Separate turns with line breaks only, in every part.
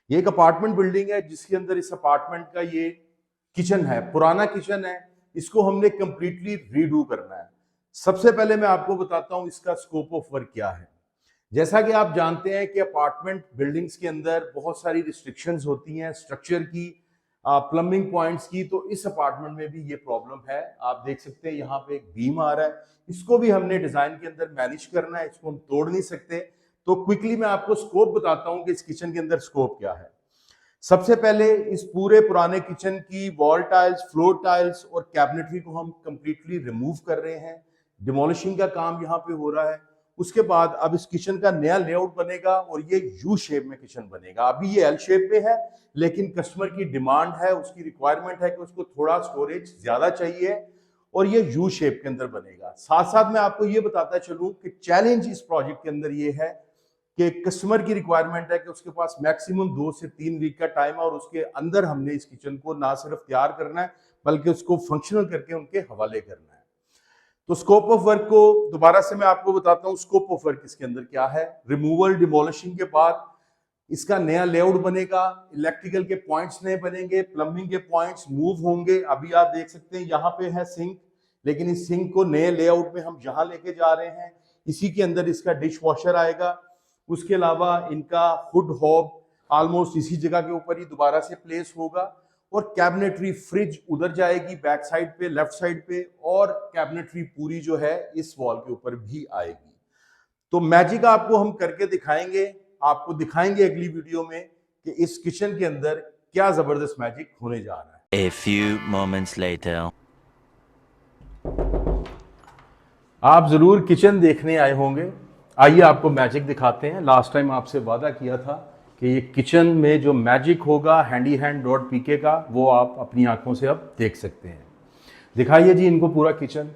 ये एक apartment building है जिसके अंदर इस अपार्टमेंट का ये किचन है, पुराना किचन है। इसको हमने कंप्लीटली रीडू करना है। सबसे पहले मैं आपको बताता हूं इसका स्कोप ऑफ वर्क क्या है। जैसा कि आप जानते हैं कि अपार्टमेंट बिल्डिंग्स के अंदर बहुत सारी रिस्ट्रिक्शंस होती हैं स्ट्रक्चर की, प्लम्बिंग पॉइंट्स की। तो इस अपार्टमेंट में भी ये प्रॉब्लम है। आप देख सकते हैं यहाँ पे एक बीम आ रहा है, इसको भी हमने डिजाइन के अंदर मैनेज करना है, इसको हम तोड़ नहीं सकते। तो क्विकली मैं आपको स्कोप बताता हूं कि इस किचन के अंदर स्कोप क्या है। सबसे पहले इस पूरे पुराने किचन की वॉल टाइल्स, फ्लोर टाइल्स और कैबिनेटरी को हम कंप्लीटली रिमूव कर रहे हैं। डिमोलिशिंग का काम यहाँ पे हो रहा है। उसके बाद अब इस किचन का नया लेआउट बनेगा और ये यू शेप में किचन बनेगा। अभी ये एल शेप में है, लेकिन कस्टमर की डिमांड है, उसकी रिक्वायरमेंट है कि उसको थोड़ा स्टोरेज ज्यादा चाहिए और ये यू शेप के अंदर बनेगा। साथ साथ मैं आपको ये बताता चलूं कि चैलेंज इस प्रोजेक्ट के अंदर ये है कि कस्टमर की रिक्वायरमेंट है कि उसके पास मैक्सिमम 2 से 3 वीक का टाइम है और उसके अंदर हमने इस किचन को ना सिर्फ तैयार करना है बल्कि उसको फंक्शनल करके उनके हवाले करना है। तो स्कोप ऑफ वर्क को दोबारा से मैं आपको बताता हूं। स्कोप ऑफ वर्क इसके अंदर क्या है। रिमूवल डिमोलिशिंग के बाद इसका नया लेआउट बनेगा, इलेक्ट्रिकल के पॉइंट्स नए बनेंगे, प्लम्बिंग के पॉइंट्स मूव होंगे। अभी आप देख सकते हैं यहाँ पे है सिंक, लेकिन इस सिंक को नए लेआउट में हम जहां लेके जा रहे हैं इसी के अंदर इसका डिश वॉशर आएगा। उसके अलावा इनका हुड हॉब ऑलमोस्ट इसी जगह के ऊपर ही दोबारा से प्लेस होगा और कैबिनेटरी फ्रिज उधर जाएगी बैक साइड पे, लेफ्ट साइड पे, और कैबिनेटरी पूरी जो है इस वॉल के ऊपर भी आएगी। तो मैजिक आपको हम करके दिखाएंगे, आपको दिखाएंगे अगली वीडियो में कि इस किचन के अंदर क्या जबरदस्त मैजिक होने जा रहा है।
A few moments later.
आप जरूर किचन देखने आए होंगे। आइए आपको मैजिक दिखाते हैं। लास्ट टाइम आपसे वादा किया था कि ये किचन में जो मैजिक होगा handyhand.pk का, वो आप अपनी आंखों से अब देख सकते हैं। दिखाइए जी इनको पूरा किचन।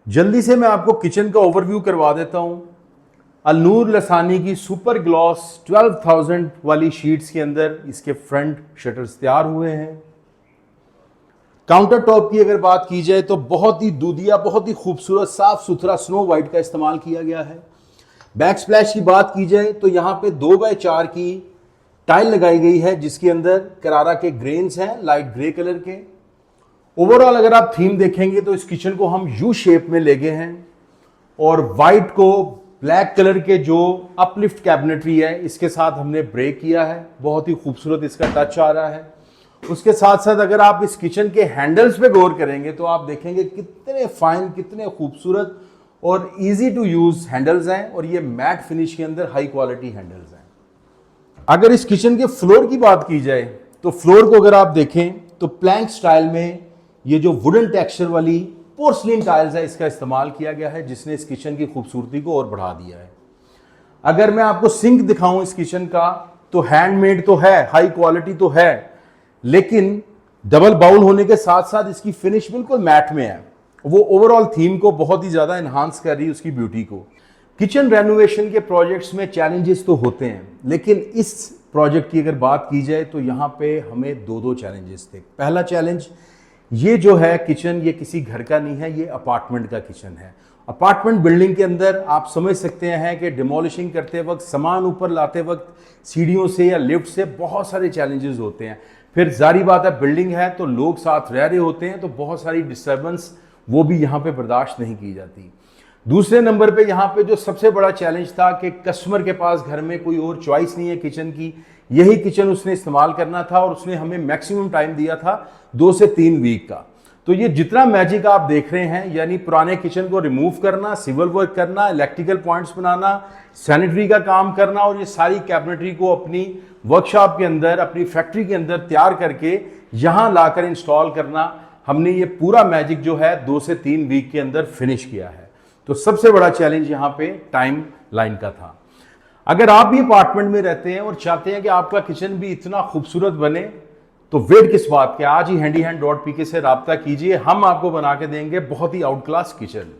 जल्दी से मैं आपको किचन का ओवरव्यू करवा देता हूं। अलनूर लसानी की सुपर ग्लॉस 12,000 वाली शीट्स के अंदर इसके फ्रंट शटर्स तैयार हुए हैं। काउंटर टॉप की अगर बात की जाए तो बहुत ही दूधिया, बहुत ही खूबसूरत साफ सुथरा स्नो वाइट का इस्तेमाल किया गया है। बैक स्प्लैश की बात की जाए तो यहाँ पे 2x4 की टाइल लगाई गई है जिसके अंदर करारा के ग्रेन्स हैं, लाइट ग्रे कलर के। ओवरऑल अगर आप थीम देखेंगे तो इस किचन को हम यू शेप में ले गए हैं और वाइट को ब्लैक कलर के जो अपलिफ्ट कैबिनेटरी है इसके साथ हमने ब्रेक किया है। बहुत ही खूबसूरत इसका टच आ रहा है। उसके साथ साथ अगर आप इस किचन के हैंडल्स पे गौर करेंगे तो आप देखेंगे कितने फाइन, कितने खूबसूरत और इजी टू यूज हैंडल्स हैं और ये मैट फिनिश के अंदर हाई क्वालिटी हैंडल्स हैं। अगर इस किचन के फ्लोर की बात की जाए तो फ्लोर को अगर आप देखें तो प्लैंक स्टाइल में ये जो वुडन टेक्सचर वाली पोर्सलिन टाइल्स है इसका इस्तेमाल किया गया है जिसने इस किचन की खूबसूरती को और बढ़ा दिया है। अगर मैं आपको सिंक दिखाऊं इस किचन का, तो हैंडमेड तो है, हाई क्वालिटी तो है, लेकिन डबल बाउल होने के साथ साथ इसकी फिनिश बिल्कुल मैट में है। वो ओवरऑल थीम को बहुत ही ज्यादा एनहांस कर रही है, उसकी ब्यूटी को। किचन रेनोवेशन के प्रोजेक्ट्स में चैलेंजेस तो होते हैं, लेकिन इस प्रोजेक्ट की अगर बात की जाए तो यहाँ पे हमें दो चैलेंजेस थे। पहला चैलेंज, ये जो है किचन, ये किसी घर का नहीं है, ये अपार्टमेंट का किचन है। अपार्टमेंट बिल्डिंग के अंदर आप समझ सकते हैं कि डिमोलिशिंग करते वक्त, सामान ऊपर लाते वक्त सीढ़ियों से या लिफ्ट से बहुत सारे चैलेंजेस होते हैं। फिर जारी बात है, बिल्डिंग है तो लोग साथ रह रहे होते हैं, तो बहुत सारी डिस्टर्बेंस वो भी यहाँ पे बर्दाश्त नहीं की जाती। दूसरे नंबर पे यहाँ पे जो सबसे बड़ा चैलेंज था कि कस्टमर के पास घर में कोई और चॉइस नहीं है किचन की, यही किचन उसने इस्तेमाल करना था, और उसने हमें मैक्सिमम टाइम दिया था 2 से 3 वीक का। तो ये जितना मैजिक आप देख रहे हैं, यानी पुराने किचन को रिमूव करना, सिविल वर्क करना, इलेक्ट्रिकल पॉइंट्स बनाना, सैनिटरी का काम करना, और ये सारी कैबिनेटरी को अपनी वर्कशॉप के अंदर, अपनी फैक्ट्री के अंदर तैयार करके यहाँ लाकर इंस्टॉल करना, हमने ये पूरा मैजिक जो है 2 से 3 वीक के अंदर फिनिश किया है। तो सबसे बड़ा चैलेंज यहाँ पे टाइम लाइन का था। अगर आप भी अपार्टमेंट में रहते हैं और चाहते हैं कि आपका किचन भी इतना खूबसूरत बने, तो वेट किस बात के, आज ही handyhand.pk से राब्ता कीजिए, हम आपको बना के देंगे बहुत ही आउट क्लास किचन।